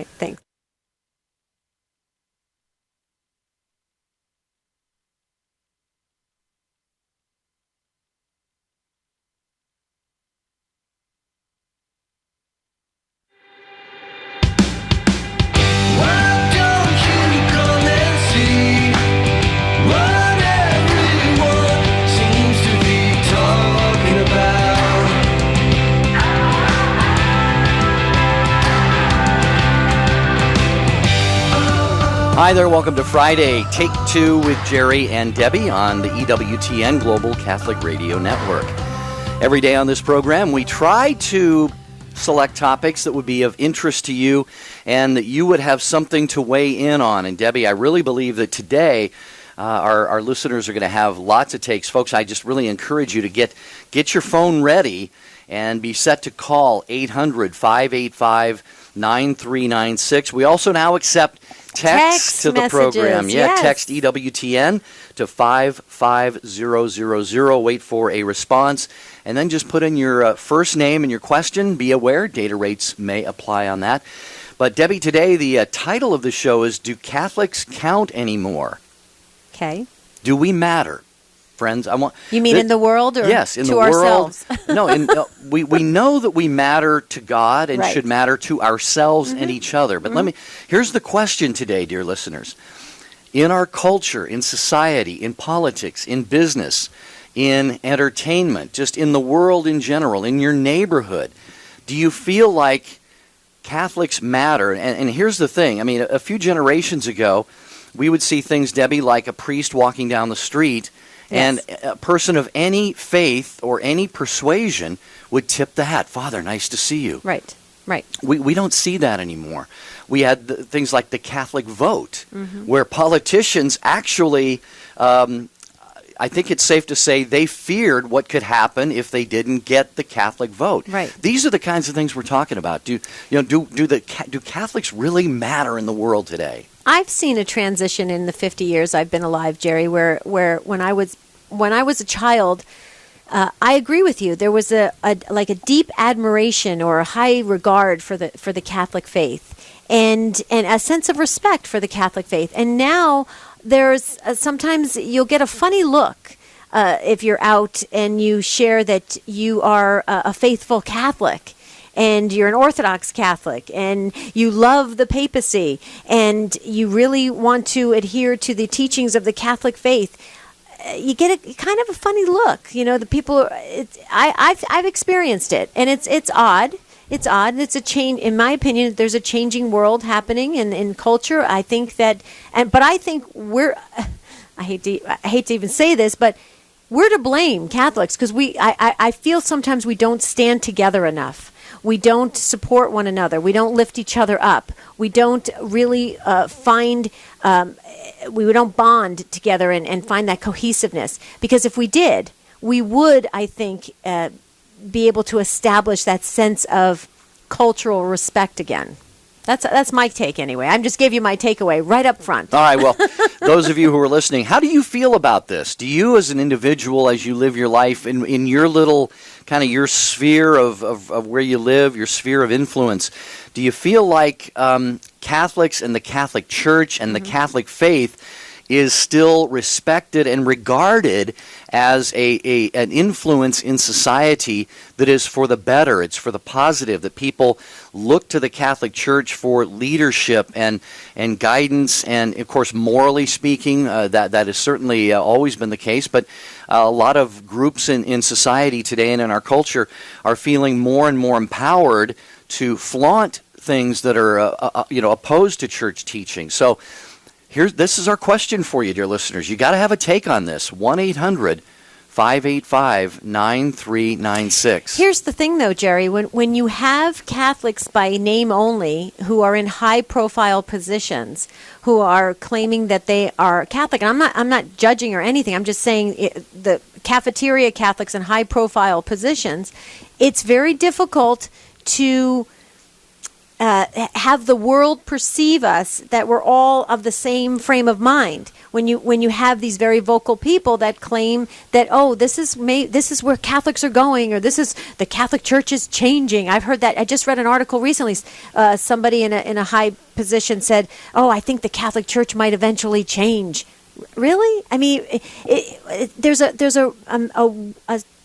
Thanks. Hi there, welcome to Friday, Take Two with Jerry and Debbie on the EWTN Global Catholic Radio Network. Every day on this program, we try to select topics that would be of interest to you and that you would have something to weigh in on. And Debbie, I really believe that today our listeners are going to have lots of takes. Folks, I just really encourage you to get your phone ready and be set to call 800-585-9396. We also now accept text to the messages, program. yes. Text EWTN to 55000. Wait for a response. And then just put in your first name and your question. Be aware, data rates may apply on that. But Debbie, today the title of the show is, Do Catholics Count Anymore? Okay. Do we matter? Friends, You mean in the world, or yes, in to the ourselves? world. No, we know that we matter to God and Right. should matter to ourselves and each other. But here's the question today, dear listeners. In our culture, in society, in politics, in business, in entertainment, just in the world in general, in your neighborhood, do you feel like Catholics matter? And here's the thing. I mean, a few generations ago, we would see things, Debbie, like a priest walking down the street. Yes. And a person of any faith or any persuasion would tip the hat. Father, nice to see you. Right. We don't see that anymore. We had things like the Catholic vote, where politicians actually, I think it's safe to say, they feared what could happen if they didn't get the Catholic vote. Right. These are the kinds of things we're talking about. Do Catholics really matter in the world today? I've seen a transition in the 50 years I've been alive, Jerry, where when I was a child, I agree with you. There was a deep admiration or a high regard for the Catholic faith, and a sense of respect for the Catholic faith. And now there's sometimes you'll get a funny look if you're out and you share that you are a faithful Catholic. And you're an Orthodox Catholic, and you love the papacy, and you really want to adhere to the teachings of the Catholic faith. You get a kind of a funny look. You know, the people. I've experienced it, and it's odd. It's odd. It's a change, in my opinion. There's a changing world happening in culture. I think that, but I think we're. I hate to even say this, but we're to blame, Catholics, because I feel sometimes we don't stand together enough. We don't support one another. We don't lift each other up. We don't really we don't bond together and find that cohesiveness. Because if we did, we would, I think, be able to establish that sense of cultural respect again. That's my take anyway. I just gave you my takeaway right up front. All right, well, those of you who are listening, how do you feel about this? Do you as an individual, as you live your life in your little kind of your sphere of where you live, your sphere of influence, do you feel like Catholics and the Catholic Church and the Catholic faith is still respected and regarded as an influence in society that is for the better, it's for the positive, that people look to the Catholic Church for leadership and guidance, and of course, morally speaking, that has certainly always been the case, but a lot of groups in society today and in our culture are feeling more and more empowered to flaunt things that are opposed to church teaching. So this is our question for you, dear listeners. You got to have a take on this. 1-800-585-9396. Here's the thing, though, Jerry. When you have Catholics by name only who are in high-profile positions, who are claiming that they are Catholic, and I'm not judging or anything. I'm just saying the cafeteria Catholics in high-profile positions, it's very difficult to have the world perceive us that we're all of the same frame of mind. When you have these very vocal people that claim that, oh, this is where Catholics are going, or this is the Catholic Church is changing. I've heard that. I just read an article recently. Somebody in a high position said, oh, I think the Catholic Church might eventually change. Really? I mean, there's a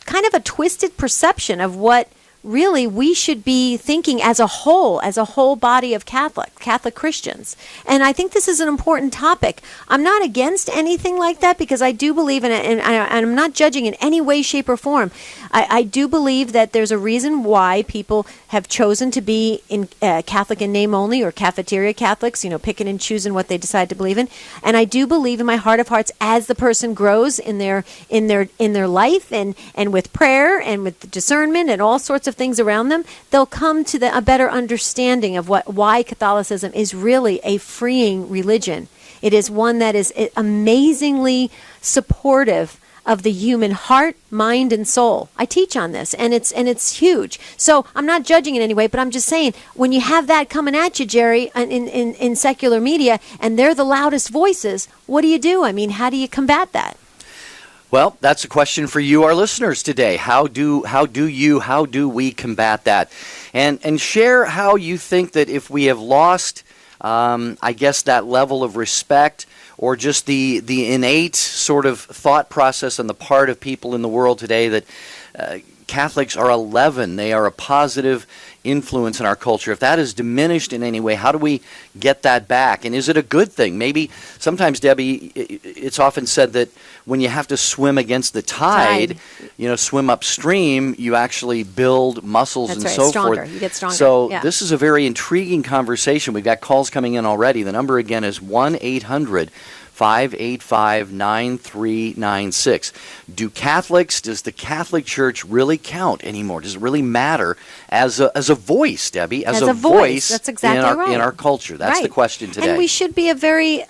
kind of a twisted perception of what really we should be thinking as a whole body of Catholic Christians. And I think this is an important topic. I'm not against anything like that, because I do believe in it, and I'm not judging in any way, shape, or form. I do believe that there's a reason why people have chosen to be in Catholic in name only, or cafeteria Catholics, picking and choosing what they decide to believe in. And I do believe in my heart of hearts, as the person grows in their life, and with prayer and with discernment and all sorts of things around them, they'll come to a better understanding of why Catholicism is really a freeing religion. It is one that is amazingly supportive of the human heart, mind, and soul. I teach on this, and it's huge. So I'm not judging in any way, but I'm just saying, when you have that coming at you, Jerry, in secular media, and they're the loudest voices, what do you do? I mean, how do you combat that? Well, that's a question for you, our listeners, today. How do we combat that? And share how you think that if we have lost, I guess, that level of respect, or just the innate sort of thought process on the part of people in the world today that Catholics are a leaven, they are a positive influence in our culture. If that is diminished in any way, how do we get that back? And is it a good thing? Maybe sometimes, Debbie, it's often said that when you have to swim against the tide, swim upstream, you actually build muscles. That's and right. So stronger. forth. You get stronger. So This is a very intriguing conversation. We've got calls coming in already. The number again is 1-800-585-9396. Does the Catholic Church really count anymore? Does it really matter as a voice, Debbie? As a voice. That's exactly in our culture. That's right. the question today. And we should be a very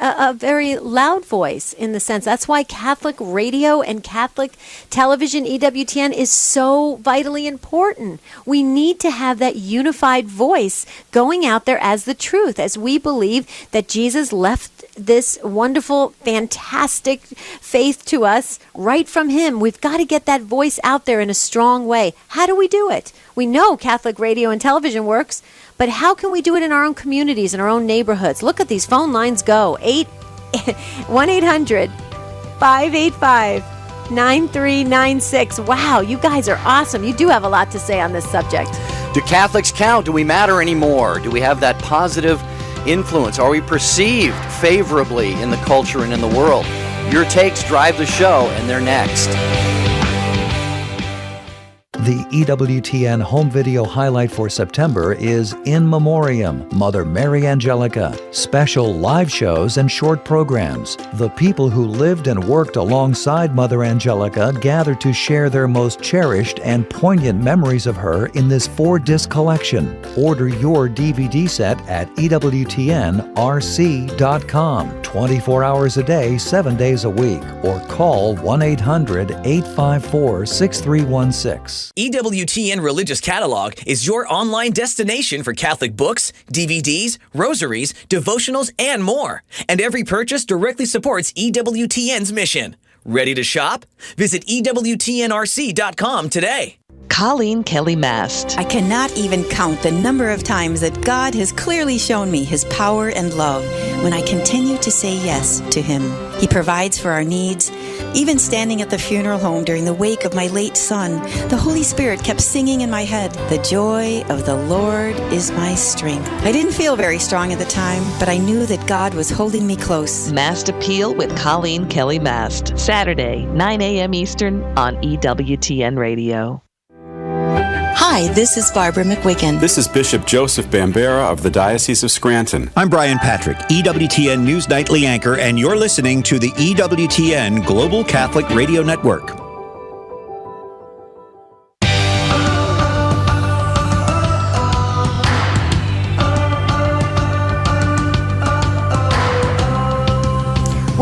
loud voice, in the sense. That's why Catholic radio and Catholic television, EWTN, is so vitally important. We need to have that unified voice going out there as the truth, as we believe that Jesus left this wonderful, fantastic faith to us right from him. We've got to get that voice out there in a strong way. How do we do it? We know Catholic radio and television works, but how can we do it in our own communities, in our own neighborhoods? Look at these phone lines go. 1-800-585-9396. Wow, you guys are awesome. You do have a lot to say on this subject. Do Catholics count? Do we matter anymore? Do we have that positive influence? Are we perceived favorably in the culture and in the world? Your takes drive the show, and they're next. The EWTN home video highlight for September is In Memoriam, Mother Mary Angelica. Special live shows and short programs. The people who lived and worked alongside Mother Angelica gather to share their most cherished and poignant memories of her in this 4-disc collection. Order your DVD set at EWTNRC.com, 24 hours a day, 7 days a week, or call 1-800-854-6316. EWTN Religious Catalog is your online destination for Catholic books, DVDs, rosaries, devotionals, and more. And every purchase directly supports EWTN's mission. Ready to shop? Visit EWTNRC.com today. Colleen Kelly Mast. I cannot even count the number of times that God has clearly shown me his power and love when I continue to say yes to him. He provides for our needs. Even standing at the funeral home during the wake of my late son, the Holy Spirit kept singing in my head, "The joy of the Lord is my strength." I didn't feel very strong at the time, but I knew that God was holding me close. Mast Appeal with Colleen Kelly Mast. Saturday, 9 a.m. Eastern on EWTN Radio. Hi, this is Barbara McWiggin. This is Bishop Joseph Bambera of the Diocese of Scranton. I'm Brian Patrick, EWTN News Nightly Anchor, and you're listening to the EWTN Global Catholic Radio Network.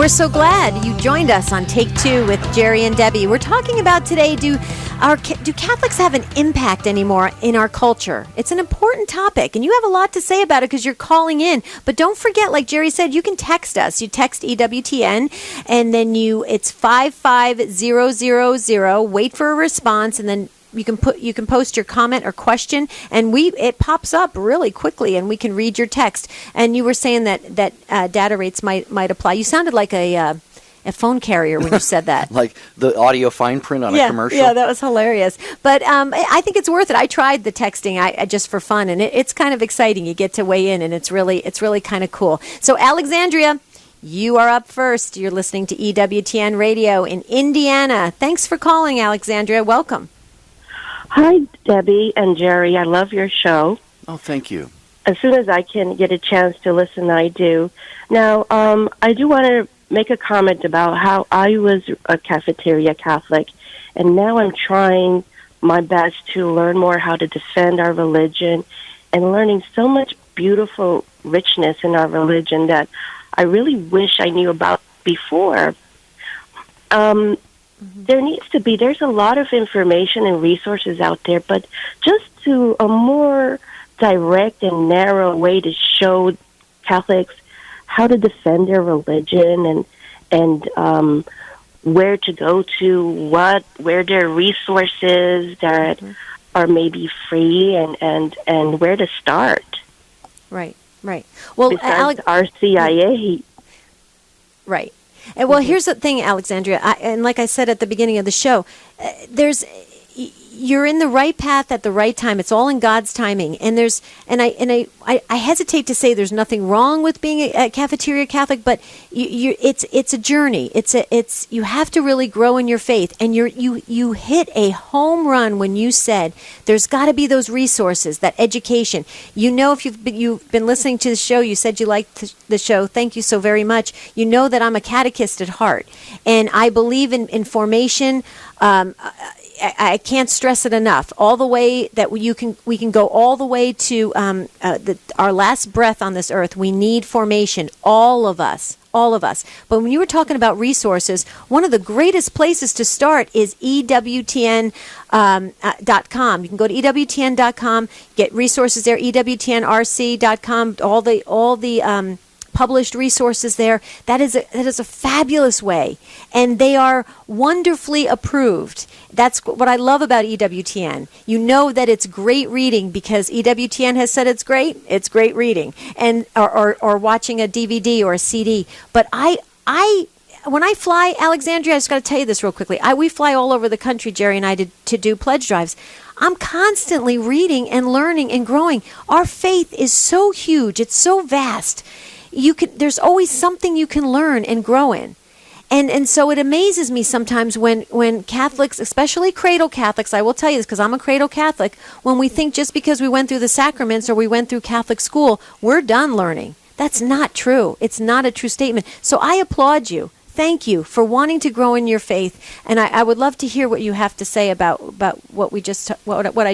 We're so glad you joined us on Take Two with Jerry and Debbie. We're talking about today, do Catholics have an impact anymore in our culture? It's an important topic, and you have a lot to say about it because you're calling in. But don't forget, like Jerry said, you can text us. You text EWTN, and then it's 55000. Wait for a response, and then you can post your comment or question, and it pops up really quickly, and we can read your text. And you were saying that data rates might apply. You sounded like a phone carrier when you said that. Like the audio fine print on a commercial. Yeah, that was hilarious. But I think it's worth it. I tried the texting I just for fun, and it's kind of exciting. You get to weigh in, and it's really kind of cool. So Alexandria, you are up first. You're listening to EWTN Radio in Indiana. Thanks for calling, Alexandria. Welcome. Hi, Debbie and Jerry. I love your show. Oh, thank you. As soon as I can get a chance to listen, I do. Now, I do want to make a comment about how I was a cafeteria Catholic, and now I'm trying my best to learn more how to defend our religion and learning so much beautiful richness in our religion that I really wish I knew about before. There's a lot of information and resources out there, but just to a more direct and narrow way to show Catholics how to defend their religion and where to go to, where there are resources that are maybe free and where to start. Right. Well, besides RCIA. Right. Well, here's the thing, Alexandria, and like I said at the beginning of the show, you're in the right path at the right time. It's all in God's timing, and I hesitate to say there's nothing wrong with being a cafeteria Catholic, but it's a journey. You have to really grow in your faith, and you hit a home run when you said there's got to be those resources, that education. You know, if you've been listening to the show, you said you liked the show. Thank you so very much. You know that I'm a catechist at heart, and I believe in formation. I can't stress it enough. All the way that we can go all the way to our last breath on this earth. We need formation, all of us. But when you were talking about resources, one of the greatest places to start is EWTN.com. You can go to EWTN.com, get resources there. EWTNRC.com. All the published resources there. That is a fabulous way, and they are wonderfully approved. That's what I love about EWTN. You know that it's great reading because EWTN has said it's great. It's great reading, and or watching a DVD or a CD. But when I fly, Alexandria, I just got to tell you this real quickly. We fly all over the country, Jerry and I, to do pledge drives. I'm constantly reading and learning and growing. Our faith is so huge. It's so vast. There's always something you can learn and grow in. And so it amazes me sometimes when Catholics, especially cradle Catholics, I will tell you this because I'm a cradle Catholic, when we think just because we went through the sacraments or we went through Catholic school, we're done learning. That's not true. It's not a true statement. So I applaud you. Thank you for wanting to grow in your faith. And I would love to hear what you have to say about what I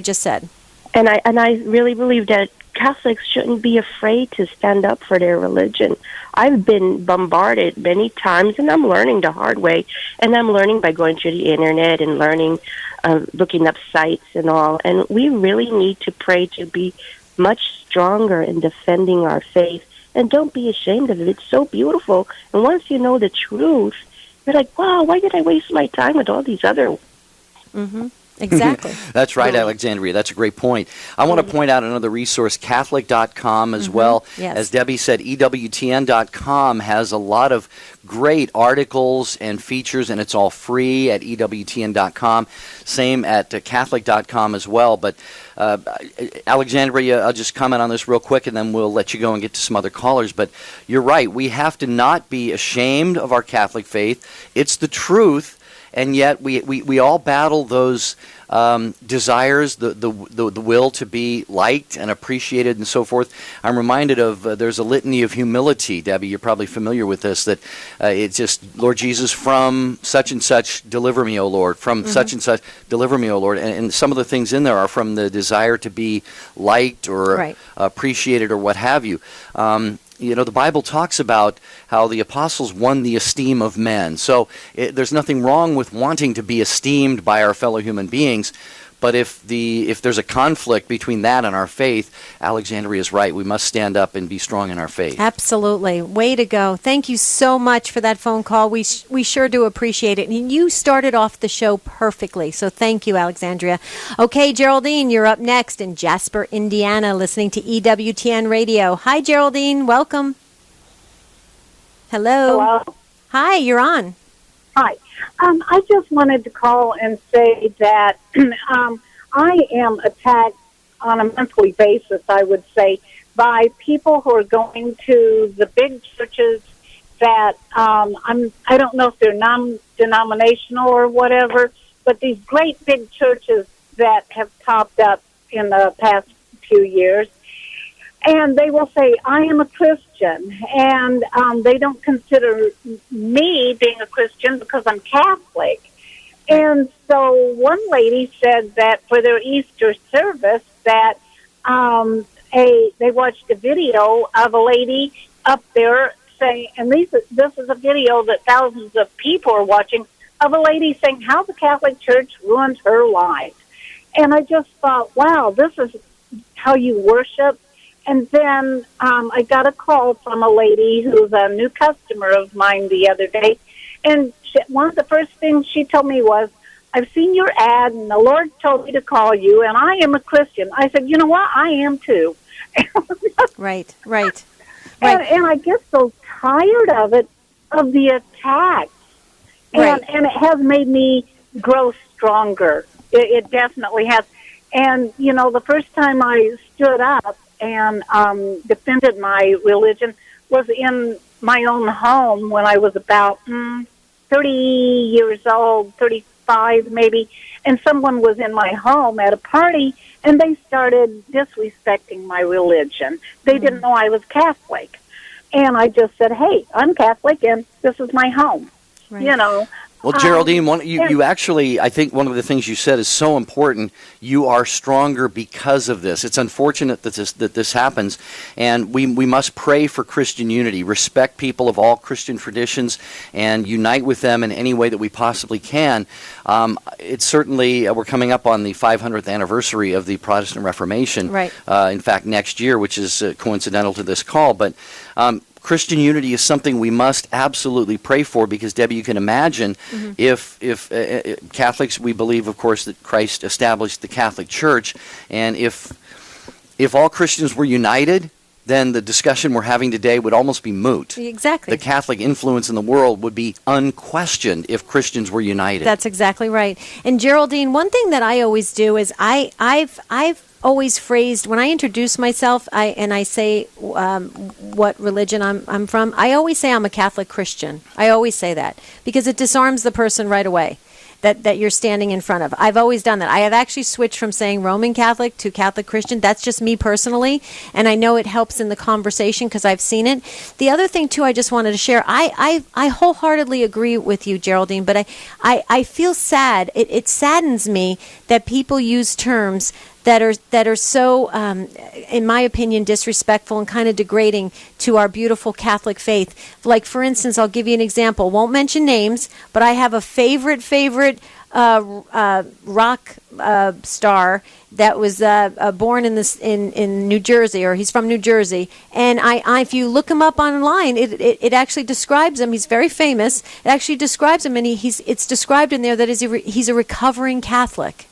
just said. And I really believe that Catholics shouldn't be afraid to stand up for their religion. I've been bombarded many times, and I'm learning the hard way. And I'm learning by going through the internet and learning, looking up sites and all. And we really need to pray to be much stronger in defending our faith. And don't be ashamed of it. It's so beautiful. And once you know the truth, you're like, wow, why did I waste my time with all these other... Mm-hmm. Exactly. That's right, Alexandria. That's a great point. I want to point out another resource, Catholic.com as well. Yes. As Debbie said, EWTN.com has a lot of great articles and features, and it's all free at EWTN.com. Same at Catholic.com as well. But Alexandria, I'll just comment on this real quick, and then we'll let you go and get to some other callers. But you're right. We have to not be ashamed of our Catholic faith. It's the truth. And yet we all battle those desires, the will to be liked and appreciated and so forth. I'm reminded of there's a litany of humility, Debbie, you're probably familiar with this, that it's just, Lord Jesus, from such and such, deliver me, O Lord. From such and such, deliver me, O Lord. And some of the things in there are from the desire to be liked or appreciated or what have you. the Bible talks about how the apostles won the esteem of men. So there's nothing wrong with wanting to be esteemed by our fellow human beings. But if there's a conflict between that and our faith, Alexandria is right. We must stand up and be strong in our faith. Absolutely. Way to go. Thank you so much for that phone call. We sure do appreciate it. And you started off the show perfectly. So thank you, Alexandria. Okay, Geraldine, you're up next in Jasper, Indiana, listening to EWTN Radio. Hi, Geraldine. Welcome. Hello. Hello. Hi, you're on. Hi. I just wanted to call and say that I am attacked on a monthly basis, I would say, by people who are going to the big churches that I don't know if they're non-denominational or whatever, but these great big churches that have popped up in the past few years. And they will say, I am a Christian, and they don't consider me being a Christian because I'm Catholic. And so one lady said that for their Easter service that they watched a video of a lady up there saying, and this is a video that thousands of people are watching, of a lady saying how the Catholic Church ruined her life. And I just thought, wow, this is how you worship. And then I got a call from a lady who's a new customer of mine the other day. And one of the first things she told me was, I've seen your ad, and the Lord told me to call you, and I am a Christian. I said, you know what? I am too. Right. And I get so tired of it, of the attacks. And it has made me grow stronger. It definitely has. And, the first time I stood up and defended my religion was in my own home when I was about 30 years old, 35 maybe, and someone was in my home at a party, and they started disrespecting my religion. They didn't know I was Catholic. And I just said, hey, I'm Catholic, and this is my home, Well, Geraldine, you actually, I think one of the things you said is so important. You are stronger because of this. It's unfortunate that this happens, and we must pray for Christian unity, respect people of all Christian traditions, and unite with them in any way that we possibly can. It's certainly, we're coming up on the 500th anniversary of the Protestant Reformation, in fact, next year, which is coincidental to this call, but Christian unity is something we must absolutely pray for, because, Debbie, you can imagine if Catholics, we believe, of course, that Christ established the Catholic Church, and if all Christians were united, then the discussion we're having today would almost be moot. Exactly. The Catholic influence in the world would be unquestioned if Christians were united. That's exactly right. And Geraldine, one thing that I always do is I've always phrased, when I introduce myself and I say what religion I'm from, I always say I'm a Catholic Christian. I always say that because it disarms the person right away that you're standing in front of. I've always done that. I have actually switched from saying Roman Catholic to Catholic Christian. That's just me personally, and I know it helps in the conversation because I've seen it. The other thing, too, I just wanted to share, I wholeheartely agree with you, Geraldine, but I feel sad. It saddens me that people use terms that are so, in my opinion, disrespectful and kind of degrading to our beautiful Catholic faith. Like, for instance, I'll give you an example. Won't mention names, but I have a favorite rock star that was born in New Jersey, or he's from New Jersey. And I if you look him up online, it actually describes him. He's very famous. It actually describes him, and it's described in there that he's a recovering Catholic.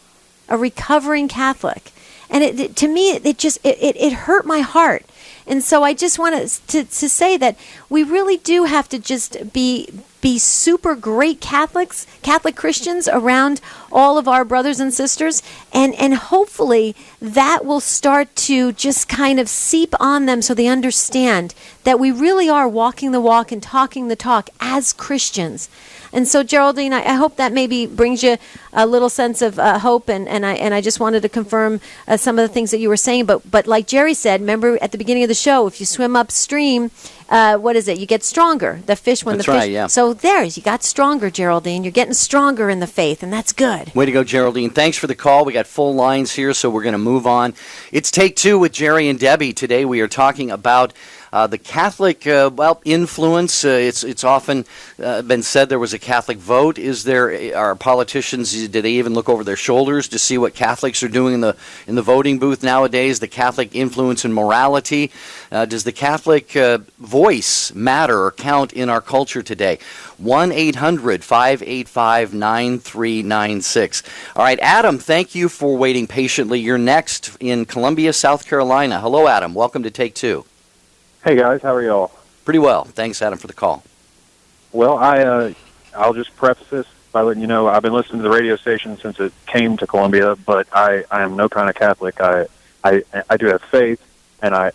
A recovering Catholic. And to me, it hurt my heart. And so I just wanted to say that we really do have to just be super great Catholic Christians around all of our brothers and sisters, and hopefully that will start to just kind of seep on them so they understand that we really are walking the walk and talking the talk as Christians. And so, Geraldine, I hope that maybe brings you a little sense of hope, and I just wanted to confirm some of the things that you were saying. But like Jerry said, remember at the beginning of the show, if you swim upstream, what is it? You get stronger. The fish when that's the fish. Right, yeah. So you got stronger, Geraldine. You're getting stronger in the faith, and that's good. Way to go, Geraldine. Thanks for the call. We got full lines here, so we're going to move on. It's Take Two with Jerry and Debbie. Today we are talking about The Catholic, influence, it's often been said there was a Catholic vote. Are politicians, do they even look over their shoulders to see what Catholics are doing in the voting booth nowadays? The Catholic influence in morality. Does the Catholic voice matter or count in our culture today? 1-800-585-9396. All right, Adam, thank you for waiting patiently. You're next in Columbia, South Carolina. Hello, Adam. Welcome to Take Two. Hey, guys. How are y'all? Pretty well. Thanks, Adam, for the call. Well, I'll just preface this by letting you know I've been listening to the radio station since it came to Columbia, but I am no kind of Catholic. I do have faith, and I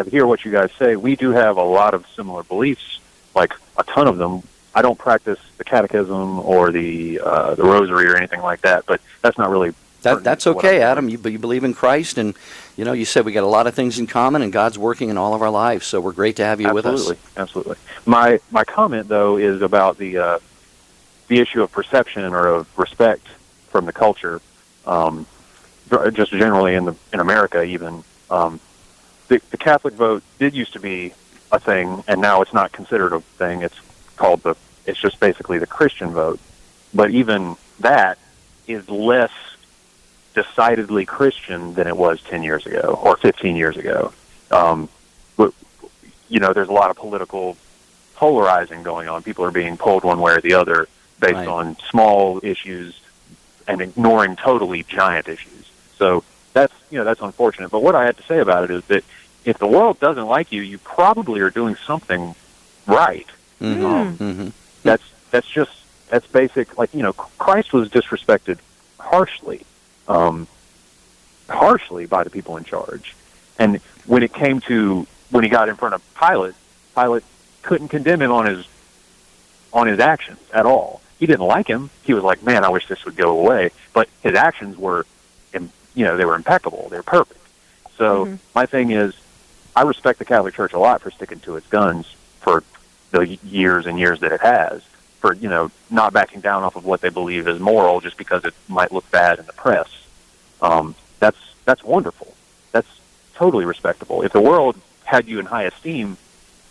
hear what you guys say. We do have a lot of similar beliefs, like a ton of them. I don't practice the catechism or the rosary or anything like that, but that's not really... That's okay, Adam. You believe in Christ, and you said we got a lot of things in common, and God's working in all of our lives. So we're great to have you with us. Absolutely. My comment though is about the issue of perception or of respect from the culture, just generally in America even. The Catholic vote did used to be a thing, and now it's not considered a thing. It's just basically the Christian vote. But even that is less decidedly Christian than it was 10 years ago or 15 years ago. There's a lot of political polarizing going on. People are being pulled one way or the other based on small issues and ignoring totally giant issues. So that's unfortunate. But what I had to say about it is that if the world doesn't like you, you probably are doing something right. Mm-hmm. That's basic. Christ was disrespected harshly by the people in charge. And when he got in front of Pilate couldn't condemn him on his actions at all. He didn't like him. He was like, man, I wish this would go away. But his actions were, they were impeccable. They were perfect. So my thing is, I respect the Catholic Church a lot for sticking to its guns for the years and years that it has, for, not backing down off of what they believe is moral just because it might look bad in the press. That's wonderful. That's totally respectable. If the world had you in high esteem,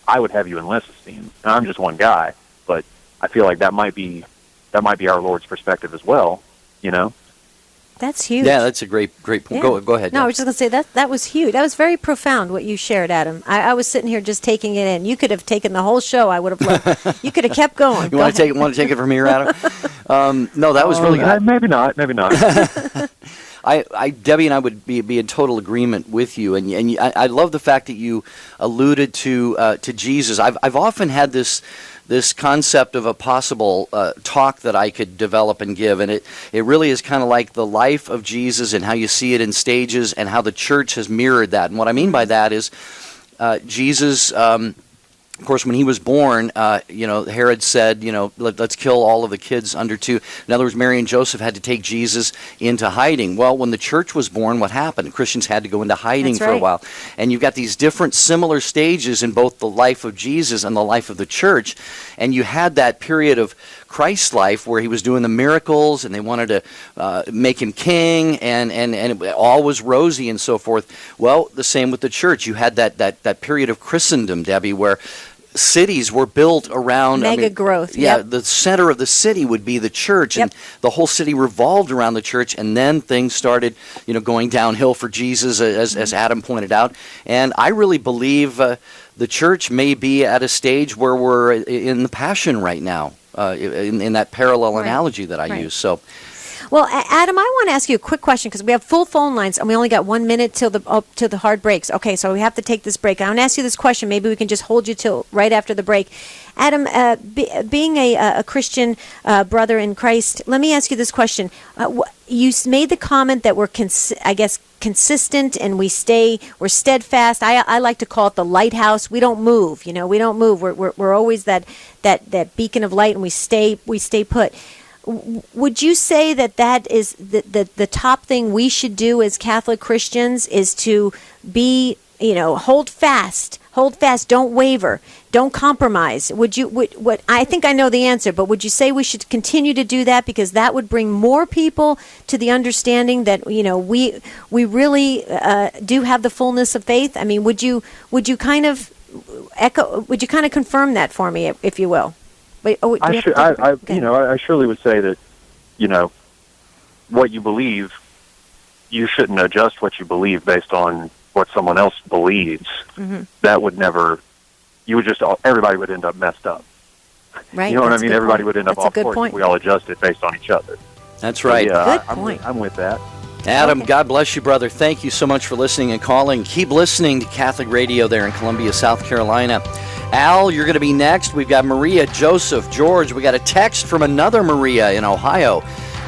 I would have you in less esteem. And I'm just one guy, but I feel like that might be our Lord's perspective as well, That's huge. Yeah, that's a great point. Yeah. Go ahead. No, I was just going to say that was huge. That was very profound what you shared, Adam. I was sitting here just taking it in. You could have taken the whole show. I would have loved. You could have kept going. You want to take it from here, Adam? No, that was really good. Maybe not. Debbie and I would be in total agreement with you, and I love the fact that you alluded to Jesus. I've often had this concept of a possible talk that I could develop and give, and it really is kind of like the life of Jesus and how you see it in stages and how the church has mirrored that. And what I mean by that is Jesus. Of course, when he was born, Herod said, let's kill all of the kids under 2. In other words, Mary and Joseph had to take Jesus into hiding. Well, when the church was born, what happened? Christians had to go into hiding for a while. And you've got these different similar stages in both the life of Jesus and the life of the church. And you had that period of Christ's life where he was doing the miracles and they wanted to make him king and it all was rosy and so forth. Well, the same with the church. You had that period of Christendom, Debbie, where cities were built around mega growth. Yeah, the center of the city would be the church, and the whole city revolved around the church. And then things started, going downhill for Jesus, as Adam pointed out. And I really believe the church may be at a stage where we're in the Passion right now, in that parallel analogy that I use. So. Well, Adam, I want to ask you a quick question because we have full phone lines and we only got 1 minute till the hard breaks. Okay, so we have to take this break. I want to ask you this question. Maybe we can just hold you till right after the break. Adam, being a Christian brother in Christ, let me ask you this question. You made the comment that we're, consistent and we're steadfast. I like to call it the lighthouse. We don't move. We don't move. We're always that beacon of light, and we stay put. Would you say that is the top thing we should do as Catholic Christians is to be, hold fast, don't waver, don't compromise? I think I know the answer, but would you say we should continue to do that because that would bring more people to the understanding that, we really do have the fullness of faith? I mean, would you kind of echo? Would you kind of confirm that for me, if you will? Wait, I surely would say that, what you believe, you shouldn't adjust what you believe based on what someone else believes. Mm-hmm. That would never. Everybody would end up messed up. Right. You know what I mean? Everybody point. would end up off course if we all adjusted based on each other. That's right. So, yeah, good point. I'm with that. Adam, God bless you, brother. Thank you so much for listening and calling. Keep listening to Catholic Radio there in Columbia, South Carolina. Al, you're going to be next. We've got Maria, Joseph, George. We got a text from another Maria in Ohio.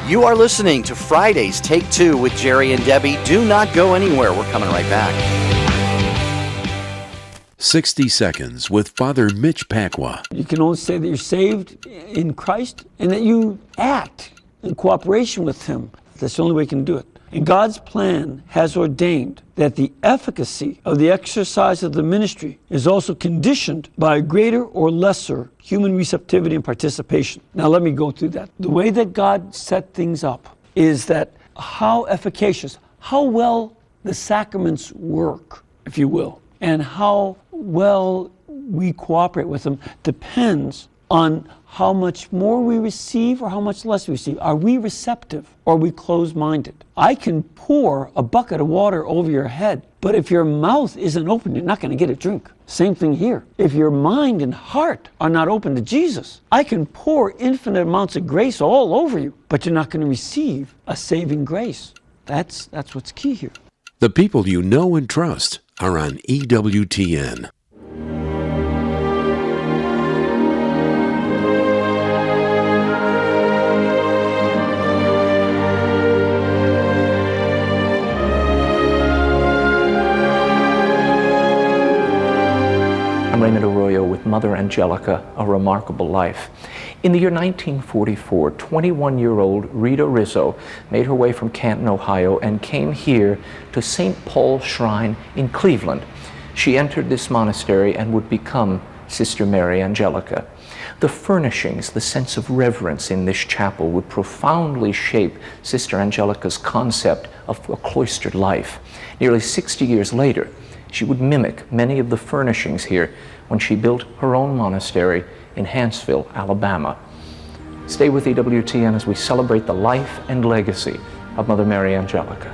You are listening to Fridays Take Two with Jerry and Debbie. Do not go anywhere. We're coming right back. 60 Seconds with Father Mitch Pacwa. You can only say that you're saved in Christ and that you act in cooperation with Him. That's the only way you can do it. And God's plan has ordained that the efficacy of the exercise of the ministry is also conditioned by a greater or lesser human receptivity and participation. Now let me go through that. The way that God set things up is that how efficacious, how well the sacraments work, if you will, and how well we cooperate with them depends on how much more we receive or how much less we receive. Are we receptive or are we closed-minded? I can pour a bucket of water over your head, but if your mouth isn't open, you're not going to get a drink. Same thing here. If your mind and heart are not open to Jesus, I can pour infinite amounts of grace all over you, but you're not going to receive a saving grace. That's what's key here. The people you know and trust are on EWTN. I'm Raymond Arroyo with Mother Angelica, A Remarkable Life. In the year 1944, 21-year-old Rita Rizzo made her way from Canton, Ohio, and came here to St. Paul's Shrine in Cleveland. She entered this monastery and would become Sister Mary Angelica. The furnishings, the sense of reverence in this chapel would profoundly shape Sister Angelica's concept of a cloistered life. Nearly 60 years later, she would mimic many of the furnishings here when she built her own monastery in Hanceville, Alabama. Stay with EWTN as we celebrate the life and legacy of Mother Mary Angelica.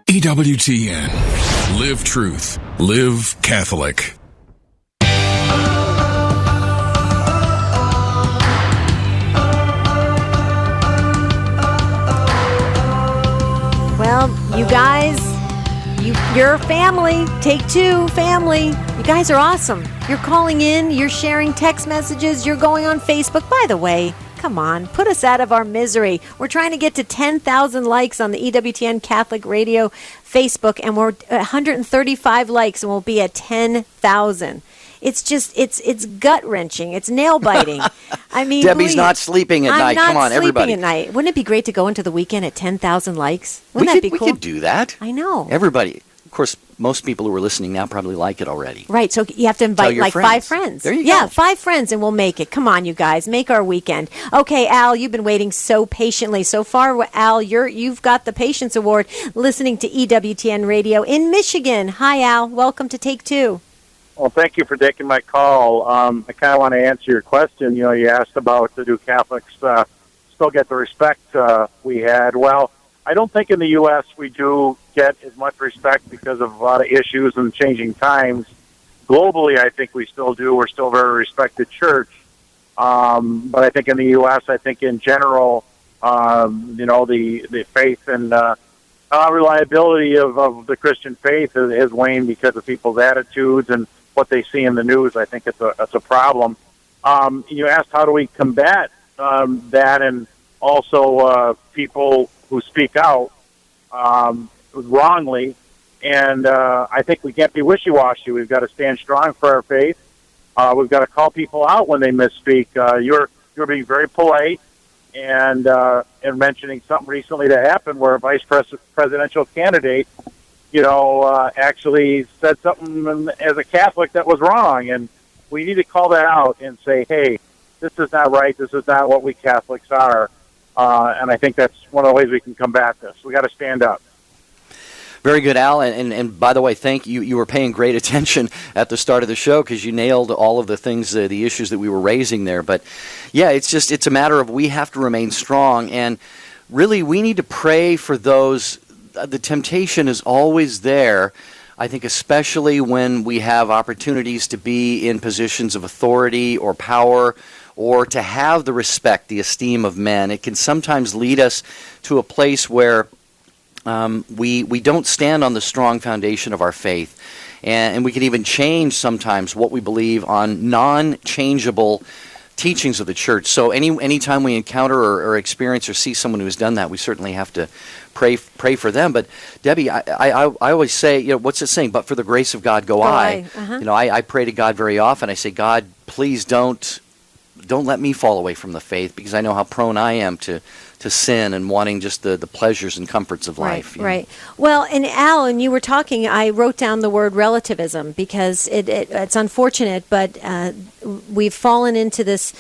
EWTN. Live truth. Live Catholic. Well, you guys, you're family. Take Two family. You guys are awesome. You're calling in. You're sharing text messages. You're going on Facebook. By the way, come on, put us out of our misery. We're trying to get to 10,000 likes on the EWTN Catholic Radio Facebook, and we're 135 likes, and we'll be at 10,000. It's just, it's gut-wrenching. It's nail-biting. I mean, Debbie's not sleeping at night. Come on, everybody. I'm not sleeping at night. Wouldn't it be great to go into the weekend at 10,000 likes? Wouldn't that be cool? We could do that. I know. Everybody. Of course, most people who are listening now probably like it already. Right, so you have to invite like friends. 5 friends. There you go. Yeah, 5 friends, and we'll make it. Come on, you guys, make our weekend. Okay, Al, you've been waiting so patiently. So far, Al, you've got the Patience Award listening to EWTN Radio in Michigan. Hi, Al. Welcome to Take Two. Well, thank you for taking my call. I kind of want to answer your question. You know, you asked about do Catholics still get the respect we had. Well, I don't think in the U.S. we do get as much respect because of a lot of issues and changing times. Globally, I think we still do. We're still a very respected church. But I think in the U.S., I think in general, the faith and reliability of the Christian faith has waned because of people's attitudes and what they see in the news. I think it's a problem. You asked how do we combat that, and also people who speak out wrongly. And I think we can't be wishy-washy. We've got to stand strong for our faith. We've got to call people out when they misspeak. You're being very polite and mentioning something recently that happened where a vice presidential candidate, actually said something as a Catholic that was wrong. And we need to call that out and say, hey, this is not right. This is not what we Catholics are. And I think that's one of the ways we can combat this. We got to stand up. Very good, Al. And by the way, thank you. You were paying great attention at the start of the show because you nailed all of the things, the issues that we were raising there. But yeah, it's a matter of we have to remain strong. And really, we need to pray for those. The temptation is always there. I think especially when we have opportunities to be in positions of authority or power or to have the respect, the esteem of men. It can sometimes lead us to a place where we don't stand on the strong foundation of our faith. And we can even change sometimes what we believe on non-changeable teachings of the church. So anytime we encounter or experience or see someone who has done that, we certainly have to pray for them. But Debbie, I always say, what's it saying? But for the grace of God go I. Uh-huh. I pray to God very often. I say, God, please don't let me fall away from the faith, because I know how prone I am to sin and wanting just the pleasures and comforts of life. Right. Well, and Al, and you were talking, I wrote down the word relativism because it's unfortunate, but we've fallen into this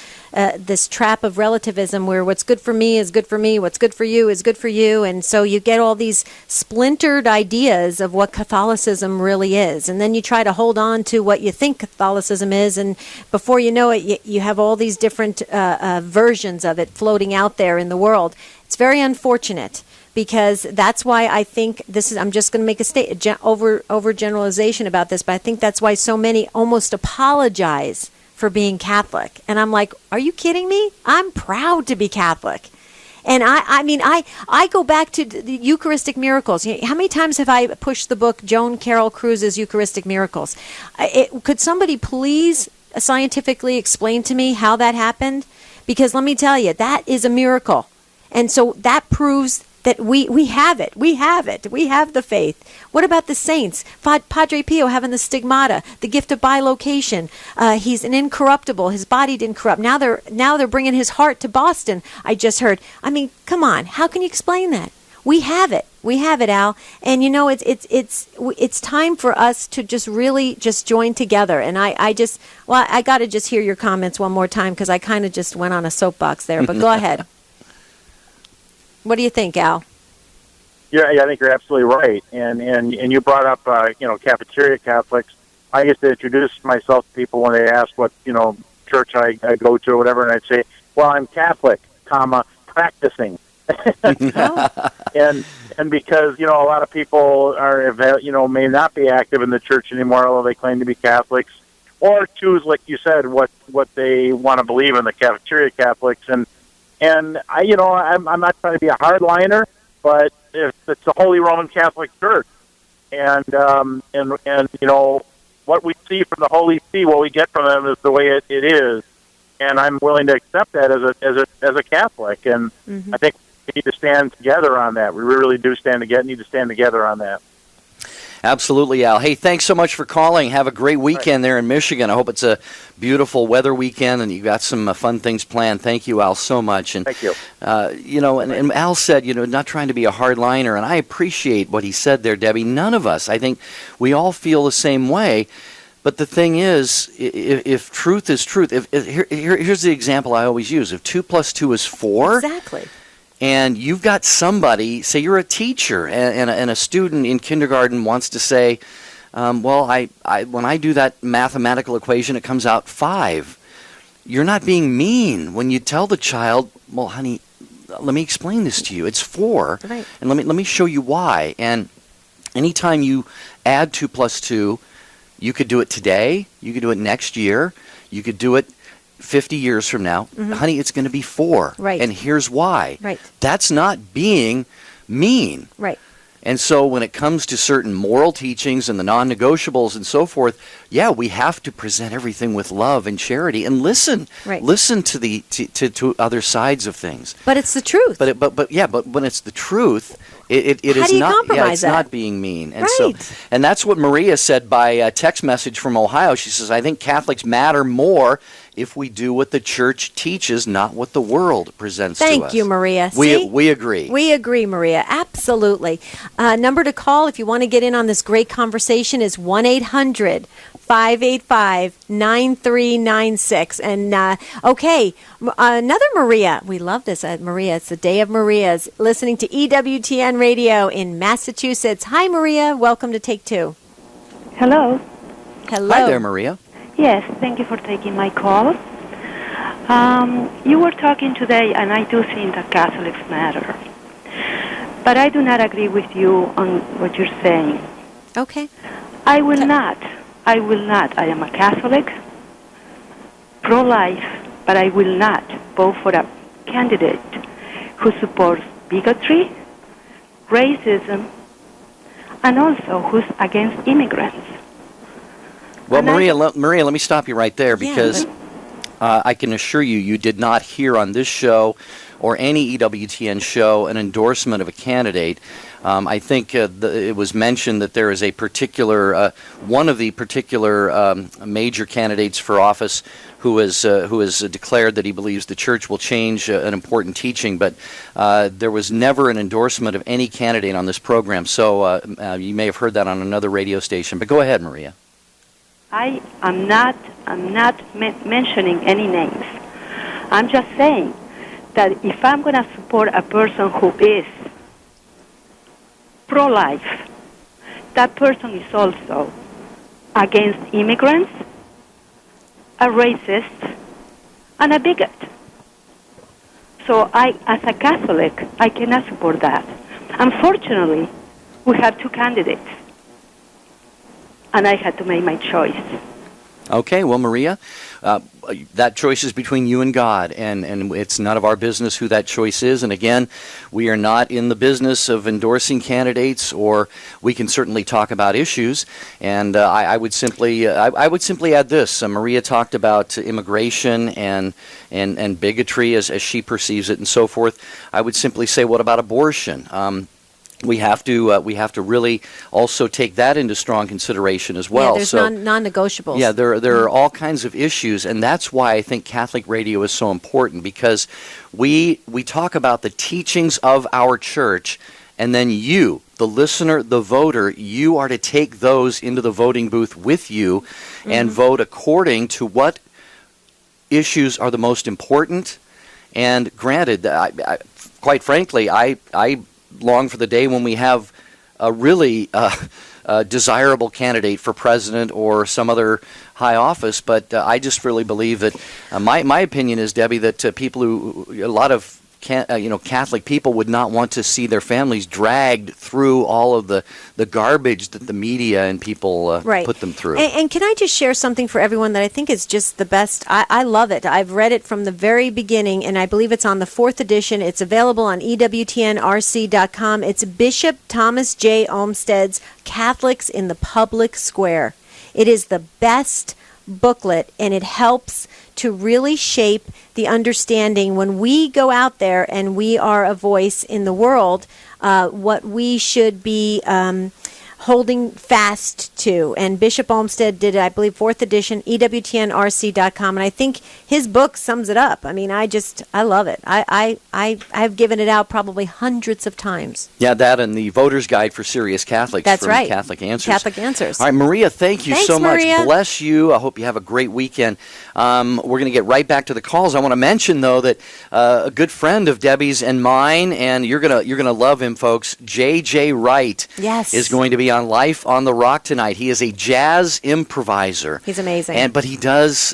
trap of relativism where what's good for me is good for me, what's good for you is good for you, and so you get all these splintered ideas of what Catholicism really is, and then you try to hold on to what you think Catholicism is, and before you know it, you have all these different versions of it floating out there in the world. It's very unfortunate, because that's why I think I'm just going to make a overgeneralization about this, but I think that's why so many almost apologize for being Catholic. And I'm like, are you kidding me? I'm proud to be Catholic. And I go back to the Eucharistic miracles. How many times have I pushed the book Joan Carroll Cruz's Eucharistic Miracles? Could somebody please scientifically explain to me how that happened? Because let me tell you, that is a miracle. And so that proves that we have it. We have it. We have the faith. What about the saints? Padre Pio having the stigmata, the gift of bilocation. He's an incorruptible. His body didn't corrupt. Now they're bringing his heart to Boston. I just heard. I mean, come on. How can you explain that? We have it. We have it, Al. And it's time for us to just really just join together. And I got to just hear your comments one more time, because I kind of just went on a soapbox there. But go ahead. What do you think, Al? Yeah, I think you're absolutely right. And you brought up, cafeteria Catholics. I used to introduce myself to people when they ask what, church I go to or whatever, and I'd say, well, I'm Catholic, practicing. and because, a lot of people may not be active in the church anymore, although they claim to be Catholics, or choose, like you said, what they want to believe in, the cafeteria Catholics. And I'm not trying to be a hardliner, but it's the Holy Roman Catholic Church, and what we see from the Holy See, what we get from them is the way it is, and I'm willing to accept that as a Catholic, and I think we need to stand together on that. We really do need to stand together on that. Absolutely, Al. Hey, thanks so much for calling. Have a great weekend there in Michigan. I hope it's a beautiful weather weekend and you got some fun things planned. Thank you, Al, so much. And, thank you. And Al said, not trying to be a hardliner, and I appreciate what he said there, Debbie. None of us, I think we all feel the same way. But the thing is, if truth is truth, here's the example I always use. If 2 + 2 is 4. Exactly. And you've got somebody, say you're a teacher, and a student in kindergarten wants to say, when I do that mathematical equation, it comes out 5. You're not being mean when you tell the child, well, honey, let me explain this to you. It's 4, right. And let me show you why. And anytime you add 2 + 2, you could do it today, you could do it next year, you could do it 50 years from now. Mm-hmm. Honey, it's going to be 4. Right. And here's why. Right. That's not being mean. Right. And so when it comes to certain moral teachings and the non-negotiables and so forth, we have to present everything with love and charity and listen. Right. Listen to to other sides of things. But it's the truth. But when it's the truth, it How is do you not. compromise It's that? not being mean. And Right. and that's what Maria said by text message from Ohio. She says, "I think Catholics matter more if we do what the church teaches, not what the world presents to us. Thank you, Maria. We agree. We agree, Maria. Absolutely. Number to call if you want to get in on this great conversation is 1-800-585-9396. And, okay, another Maria. We love this, Maria. It's the Day of Marias. Listening to EWTN Radio in Massachusetts. Hi, Maria. Welcome to Take Two. Hello. Hello. Hi there, Maria. Yes, thank you for taking my call. You were talking today, and I do think that Catholics matter. But I do not agree with you on what you're saying. Okay. I will not. I am a Catholic, pro-life, but I will not vote for a candidate who supports bigotry, racism, and also who's against immigrants. Well, Maria, let me stop you right there because I can assure you, you did not hear on this show or any EWTN show an endorsement of a candidate. I think it was mentioned that there is a particular, one of the particular major candidates for office who has declared that he believes the church will change an important teaching, but there was never an endorsement of any candidate on this program. So you may have heard that on another radio station. But go ahead, Maria. I'm not mentioning any names. I'm just saying that if I'm going to support a person who is pro-life, that person is also against immigrants, a racist, and a bigot. So as a Catholic, I cannot support that. Unfortunately, we have two candidates, and I had to make my choice. Okay, well, Maria, that choice is between you and God, and it's none of our business who that choice is. And again, we are not in the business of endorsing candidates, or we can certainly talk about issues. And I would simply add this: Maria talked about immigration and bigotry as she perceives it, and so forth. I would simply say, what about abortion? We have to really also take that into strong consideration as well. Yeah, there's non-negotiables. Yeah, there are all kinds of issues, and that's why I think Catholic radio is so important, because we talk about the teachings of our church, and then you, the listener, the voter, you are to take those into the voting booth with you and vote according to what issues are the most important. And granted, quite frankly, I long for the day when we have a really desirable candidate for president or some other high office, but I just really believe that my opinion is, Debbie, that a lot of Catholic people would not want to see their families dragged through all of the garbage that the media and people put them through. And can I just share something for everyone that I think is just the best? I love it. I've read it from the very beginning, and I believe it's on the 4th edition. It's available on EWTNRC.com. It's Bishop Thomas J. Olmsted's Catholics in the Public Square. It is the best booklet, and it helps to really shape the understanding when we go out there and we are a voice in the world, what we should be holding fast to. And Bishop Olmsted did, I believe, 4th edition, EWTNRC.com, and I think his book sums it up. I mean, I love it. I've given it out probably hundreds of times. Yeah, that and the Voter's Guide for Serious Catholics. That's from right. Catholic Answers. Catholic Answers. All right, Maria, thank you so much. Maria. Bless you. I hope you have a great weekend. We're going to get right back to the calls. I want to mention, though, that a good friend of Debbie's and mine, and you're gonna love him, folks, J.J. Wright, is going to be on Life on the Rock tonight. He is a jazz improviser. He's amazing. But he does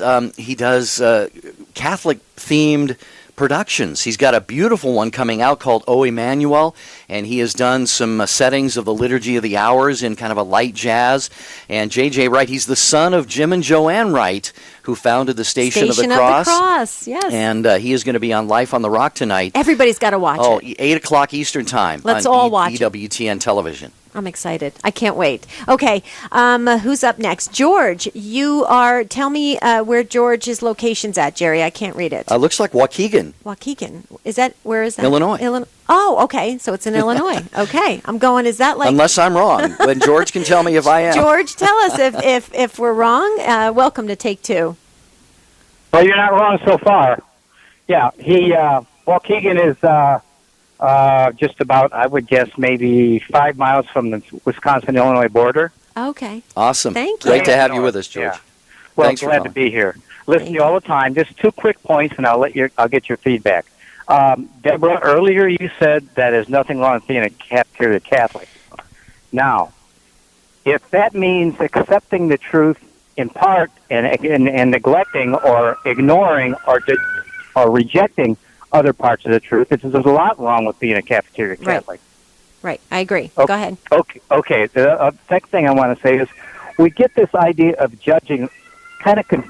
Catholic themed productions. He's got a beautiful one coming out called O Emmanuel, and he has done some settings of the Liturgy of the Hours in kind of a light jazz. And J.J. Wright, he's the son of Jim and Joanne Wright, who founded the Station of the Cross. Yes. And he is going to be on Life on the Rock tonight. Everybody's got to watch it. 8 o'clock Eastern Time. Let's on all watch EWTN television. I'm excited. I can't wait. Okay, who's up next? George, tell me where George's location's at, Jerry. I can't read it. Looks like Waukegan. Waukegan. Where is that? Illinois. Oh, okay. So it's in Illinois. Okay. I'm going, is that like... Unless I'm wrong. But George can tell me if I am. George, tell us if we're wrong. Welcome to Take Two. Well, you're not wrong so far. Yeah, Waukegan is just about, I would guess, maybe 5 miles from the Wisconsin-Illinois border. Okay. Awesome. Thank you. Great to have you with us, George. Yeah. Well, Thanks for glad to calling. be here. Listen to you all the time. Just 2 quick points, and I'll get your feedback. Deborah, earlier you said that there's nothing wrong with being a cafeteria Catholic. Now, if that means accepting the truth in part and neglecting or ignoring or rejecting other parts of the truth, there's a lot wrong with being a cafeteria Catholic. Right. I agree. Okay. Go ahead. Okay. The next thing I want to say is we get this idea of judging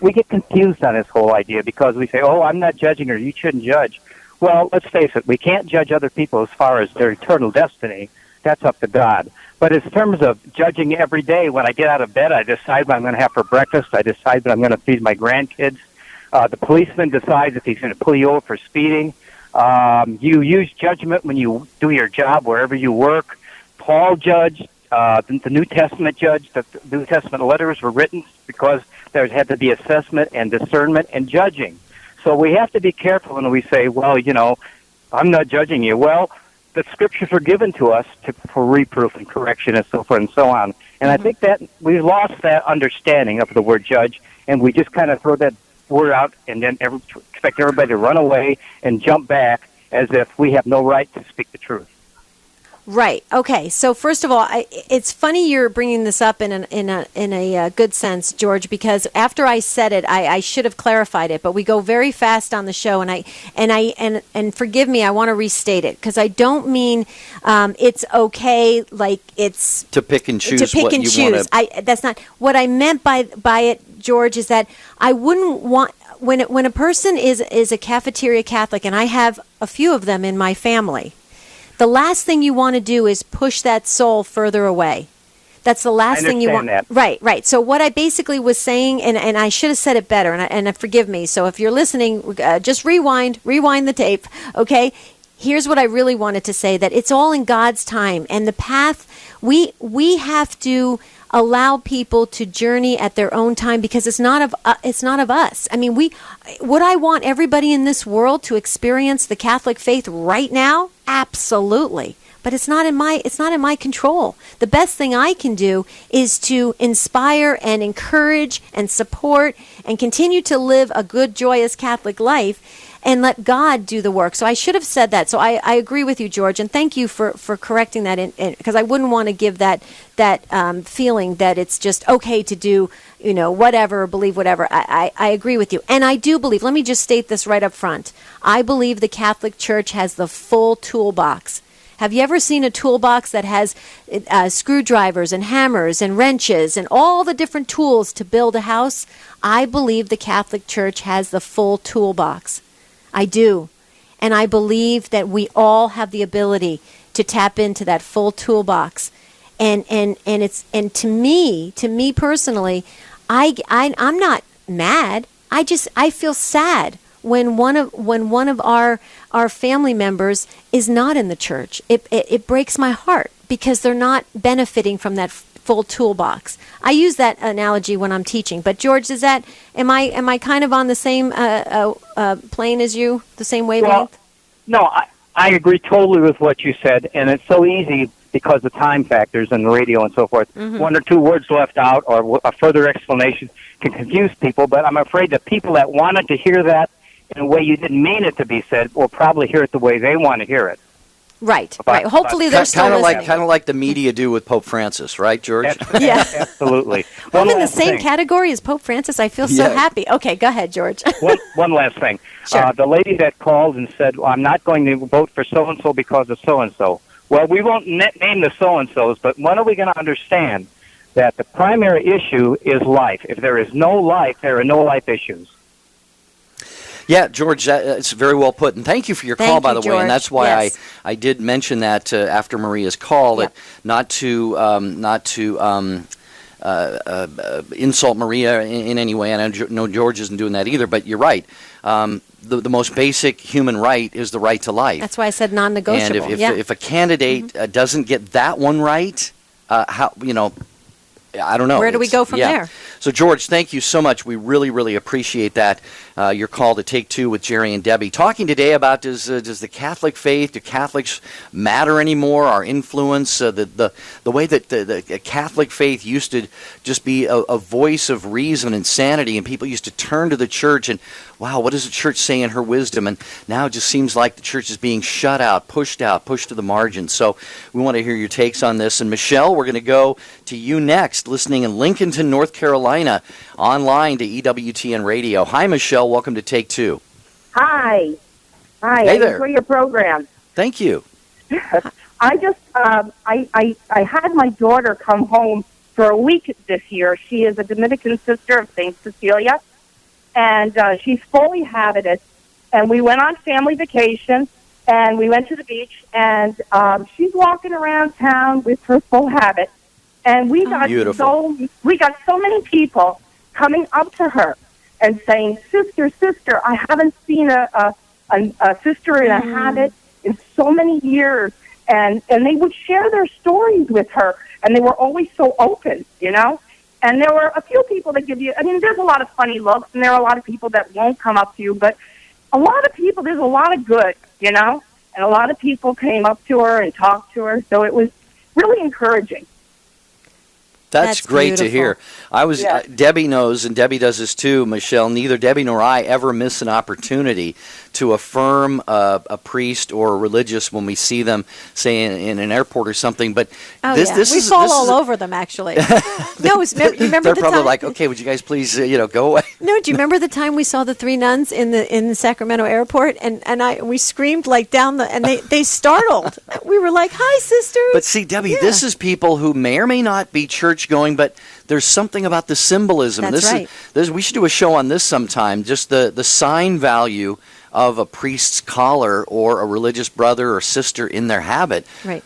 we get confused on this whole idea because we say, oh, I'm not judging or you shouldn't judge. Well, let's face it, we can't judge other people as far as their eternal destiny. That's up to God. But in terms of judging every day, when I get out of bed, I decide what I'm going to have for breakfast. I decide what I'm going to feed my grandkids. The policeman decides if he's going to pull you over for speeding. You use judgment when you do your job wherever you work. Paul judged. The New Testament judged. The New Testament letters were written because there had to be assessment and discernment and judging. So we have to be careful when we say, well, I'm not judging you. Well, the scriptures are given to us for reproof and correction and so forth and so on. And I think that we've lost that understanding of the word judge, and we just kind of throw that word out and then expect everybody to run away and jump back as if we have no right to speak the truth. Right. Okay. So first of all, it's funny you're bringing this up in a good sense, George, because after I said it, I should have clarified it. But we go very fast on the show, and forgive me, I want to restate it because I don't mean it's okay, like it's to pick and choose. That's not what I meant by it, George. Is that I wouldn't want when a person is a cafeteria Catholic, and I have a few of them in my family. The last thing you want to do is push that soul further away. That's the last thing you want. That. Right. So what I basically was saying, and I should have said it better, and forgive me. So if you're listening, just rewind the tape, okay? Here's what I really wanted to say, that it's all in God's time. And the path, we have to allow people to journey at their own time because it's not of us. I mean, would I want everybody in this world to experience the Catholic faith right now? Absolutely. But it's not in my control. The best thing I can do is to inspire and encourage and support and continue to live a good, joyous Catholic life and let God do the work. So I should have said that. So I agree with you, George, and thank you for correcting that, because I wouldn't want to give that feeling that it's just okay to do, whatever, believe whatever. I agree with you. And I do believe, let me just state this right up front, I believe the Catholic Church has the full toolbox. Have you ever seen a toolbox that has screwdrivers and hammers and wrenches and all the different tools to build a house? I believe the Catholic Church has the full toolbox. I do. And I believe that we all have the ability to tap into that full toolbox. And to me personally, I'm not mad. I feel sad when one of our family members is not in the church. It breaks my heart because they're not benefiting from that full toolbox. I use that analogy when I'm teaching. But George, am I kind of on the same plane as you, the same wavelength? Well, no, I agree totally with what you said, and it's so easy because of time factors and the radio and so forth. Mm-hmm. 1 or 2 words left out or a further explanation can confuse people, but I'm afraid that people that wanted to hear that in a way you didn't mean it to be said will probably hear it the way they want to hear it. Right. Hopefully they're still listening. Kind of like the media do with Pope Francis, right, George? Yeah. Absolutely. I'm in the same category as Pope Francis. I feel so happy. Okay, go ahead, George. One last thing. Sure. The lady that called and said, well, I'm not going to vote for so-and-so because of so-and-so. Well, we won't name the so-and-sos, but when are we going to understand that the primary issue is life? If there is no life, there are no life issues. Yeah, George, it's very well put, and thank you for your call, by the way. And that's why I did mention that after Maria's call, that not to insult Maria in any way, and I know George isn't doing that either. But you're right. The most basic human right is the right to life. That's why I said non-negotiable. And if a candidate doesn't get that one right, I don't know. Where do we go from there? So, George, thank you so much. We really, really appreciate that. your call to Take Two with Jerry and Debbie. Talking today about does the Catholic faith, do Catholics matter anymore? Our influence, the way that the Catholic faith used to just be a voice of reason and sanity, and people used to turn to the church and, wow, what does the church say in her wisdom? And now it just seems like the church is being shut out, pushed to the margins. So we want to hear your takes on this. And Michelle, we're going to go to you next, listening in Lincolnton, North Carolina, online to EWTN Radio. Hi, Michelle. Welcome to Take Two. Hi. Hi. Hey I there. enjoy your program. Thank you. I just, I had my daughter come home for a week this year. She is a Dominican sister of St. Cecilia, and she's fully habited. And we went on family vacation, and we went to the beach, and she's walking around town with her full habit. And we got so many people coming up to her and saying, "Sister, sister, I haven't seen a sister in a habit in so many years." And they would share their stories with her, and they were always so open, you know. And there were a few people that give you, I mean, there's a lot of funny looks, and there are a lot of people that won't come up to you, but a lot of people, there's a lot of good, you know. And a lot of people came up to her and talked to her, so it was really encouraging. That's great to hear. Debbie knows, and Debbie does this too, Michelle, neither Debbie nor I ever miss an opportunity to affirm a priest or a religious when we see them, say, in an airport or something. But we fall all over them, actually. You remember they're the probably time? like, okay, would you guys please, go away? No, do you remember the time we saw the three nuns in the Sacramento airport, and we screamed like down and they startled. We were like, "Hi, sisters." But see, Debbie, this is people who may or may not be church going, but there's something about the symbolism. That's right. We should do a show on this sometime. Just the sign value of a priest's collar or a religious brother or sister in their habit. Right.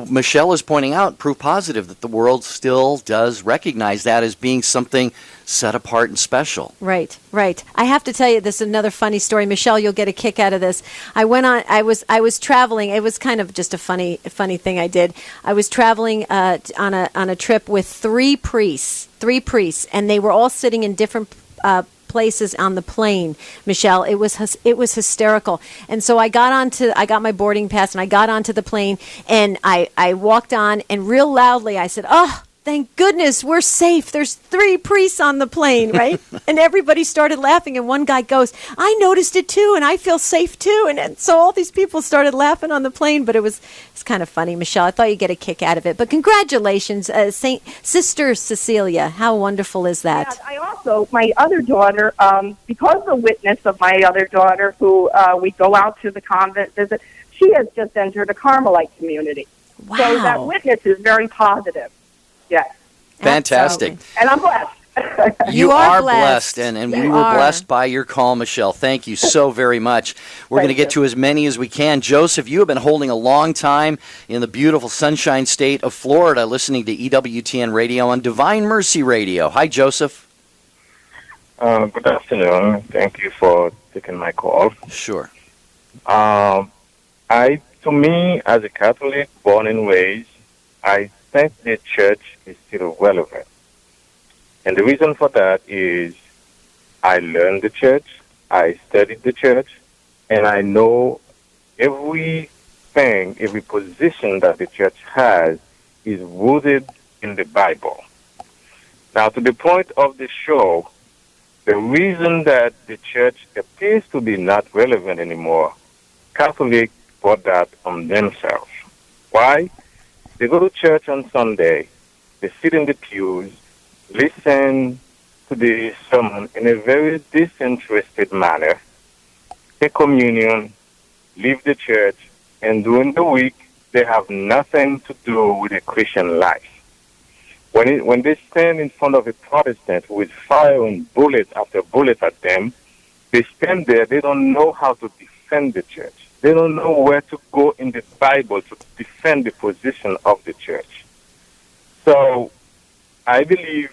Michelle is pointing out, proof positive, that the world still does recognize that as being something set apart and special. Right. I have to tell you, this is another funny story. Michelle, you'll get a kick out of this. I was traveling. It was kind of just a funny thing I did. I was traveling on a trip with three priests, and they were all sitting in different places on the plane. Michelle, it was hysterical. And so I got my boarding pass, and I got onto the plane, and I walked on, and real loudly I said, "Oh, thank goodness we're safe. There's three priests on the plane," right? And everybody started laughing, and one guy goes, "I noticed it too, and I feel safe too." And so all these people started laughing on the plane, but it's kind of funny, Michelle. I thought you'd get a kick out of it. But congratulations, Sister Cecilia. How wonderful is that? Yeah, I also, my other daughter, because of the witness of my other daughter, who we go out to the convent visit, she has just entered a Carmelite community. Wow. So that witness is very positive. Yes. Fantastic. Absolutely. And I'm blessed. You are blessed, and we were blessed by your call, Michelle. Thank you so very much. We're going to get to as many as we can. Joseph, you have been holding a long time in the beautiful Sunshine State of Florida, listening to EWTN Radio on Divine Mercy Radio. Hi, Joseph. Good afternoon. Thank you for taking my call. Sure. To me, as a Catholic born and raised, I think the church is still relevant. And the reason for that is I learned the church, I studied the church, and I know everything, every position that the church has is rooted in the Bible. Now, to the point of the show, the reason that the church appears to be not relevant anymore, Catholics brought that on themselves. Why? They go to church on Sunday, they sit in the pews, listen to the sermon in a very disinterested manner, take communion, leave the church, and during the week, they have nothing to do with a Christian life. When they stand in front of a Protestant who is firing bullet after bullet at them, they stand there, they don't know how to defend the church. They don't know where to go in the Bible to defend the position of the church. So I believe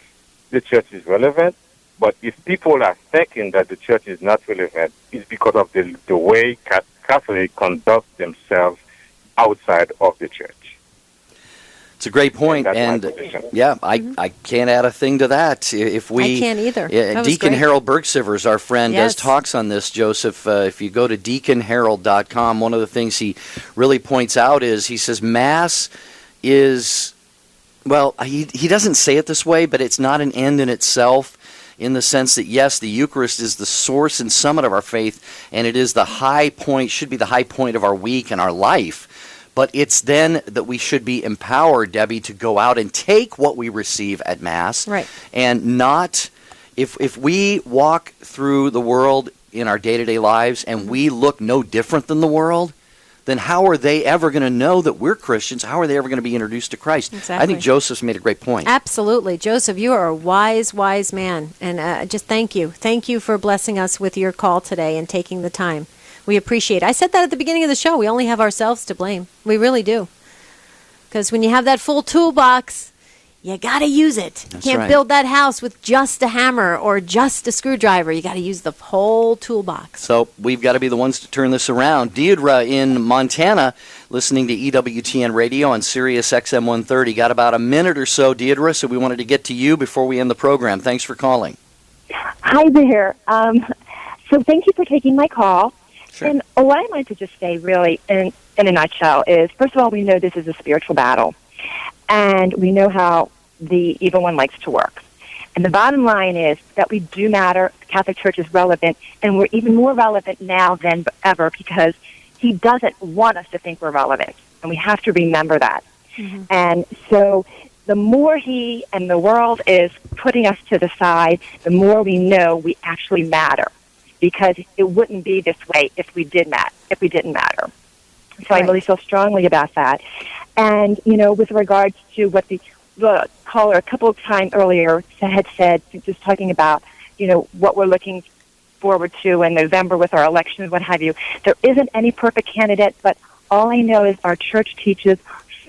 the church is relevant, but if people are thinking that the church is not relevant, it's because of the way Catholics conduct themselves outside of the church. It's a great point, And and that's my position. yeah, I can't add a thing to that. If we, I can't either. Yeah, That was Deacon great. Harold Bergsivers, our friend, Yes. does talks on this, Joseph. If you go to deaconharold.com, one of the things he really points out is he says Mass is, well, he doesn't say it this way, but it's not an end in itself, in the sense that, yes, the Eucharist is the source and summit of our faith, and it is the high point, should be the high point of our week and our life. But it's then that we should be empowered, Debbie, to go out and take what we receive at Mass. Right. And not, if we walk through the world in our day-to-day lives and we look no different than the world, then how are they ever going to know that we're Christians? How are they ever going to be introduced to Christ? Exactly. I think Joseph's made a great point. Absolutely. Joseph, you are a wise, wise man. And just thank you. Thank you for blessing us with your call today and taking the time. We appreciate it. I said that at the beginning of the show. We only have ourselves to blame. We really do. Because when you have that full toolbox, you got to use it. You can't build that house with just a hammer or just a screwdriver. You got to use the whole toolbox. So we've got to be the ones to turn this around. Deidre in Montana, listening to EWTN Radio on Sirius XM 130. Got about a minute or so, Deidre, so we wanted to get to you before we end the program. Thanks for calling. Hi there. So thank you for taking my call. Sure. And what I wanted to just say really in a nutshell is, first of all, we know this is a spiritual battle. And we know how the evil one likes to work. And the bottom line is that we do matter. The Catholic Church is relevant, and we're even more relevant now than ever because he doesn't want us to think we're relevant. And we have to remember that. Mm-hmm. And so the more he and the world is putting us to the side, the more we know we actually matter. Because it wouldn't be this way if we didn't matter. So I really feel strongly about that. And, with regards to what the caller a couple of times earlier had said, just talking about, what we're looking forward to in November with our elections, what have you, there isn't any perfect candidate, but all I know is our church teaches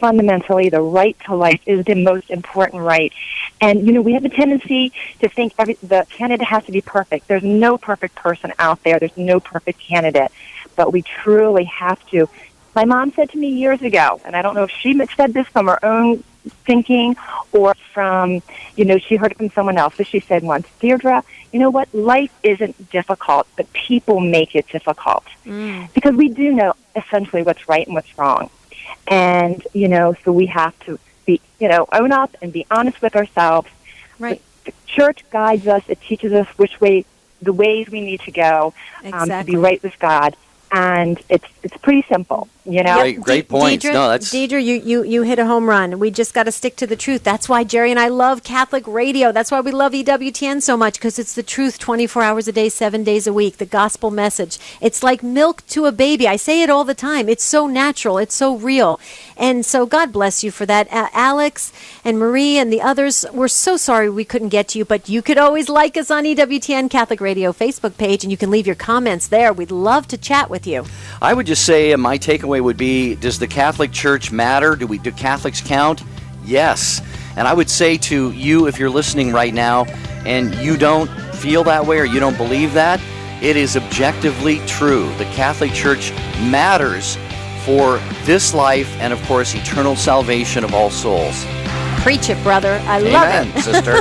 fundamentally the right to life is the most important right. And, we have a tendency to think the candidate has to be perfect. There's no perfect person out there. There's no perfect candidate. But we truly have to. My mom said to me years ago, and I don't know if she said this from her own thinking or from, she heard it from someone else, but she said once, Deirdre, you know what? Life isn't difficult, but people make it difficult. Because we do know essentially what's right and what's wrong. And, so we have to be, own up and be honest with ourselves. Right. The church guides us. It teaches us the ways we need to go to be right with God. And it's pretty simple, Great points. Deidre, you hit a home run. We just got to stick to the truth. That's why Jerry and I love Catholic radio. That's why we love EWTN so much, because it's the truth 24 hours a day, 7 days a week, the gospel message. It's like milk to a baby. I say it all the time. It's so natural. It's so real. And so God bless you for that. Alex and Marie and the others, we're so sorry we couldn't get to you, but you could always like us on EWTN Catholic Radio Facebook page, and you can leave your comments there. We'd love to chat with you. I would just say my takeaway would be, does the Catholic Church matter? Do Catholics count? Yes. And I would say to you, if you're listening right now and you don't feel that way or you don't believe that, it is objectively true. The Catholic Church matters for this life and, of course, eternal salvation of all souls. Preach it, brother. I love it. Amen, sister.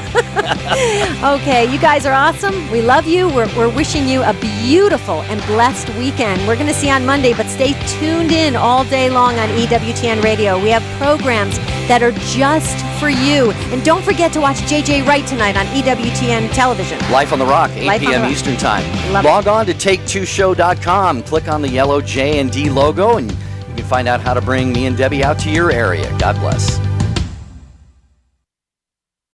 Okay, you guys are awesome. We love you. We're wishing you a beautiful and blessed weekend. We're going to see you on Monday, but stay tuned in all day long on EWTN Radio. We have programs that are just for you. And don't forget to watch JJ Wright tonight on EWTN Television. Life on the Rock, 8 p.m. Eastern Time. Log on to take2show.com. Click on the yellow J and D logo, and you can find out how to bring me and Debbie out to your area. God bless.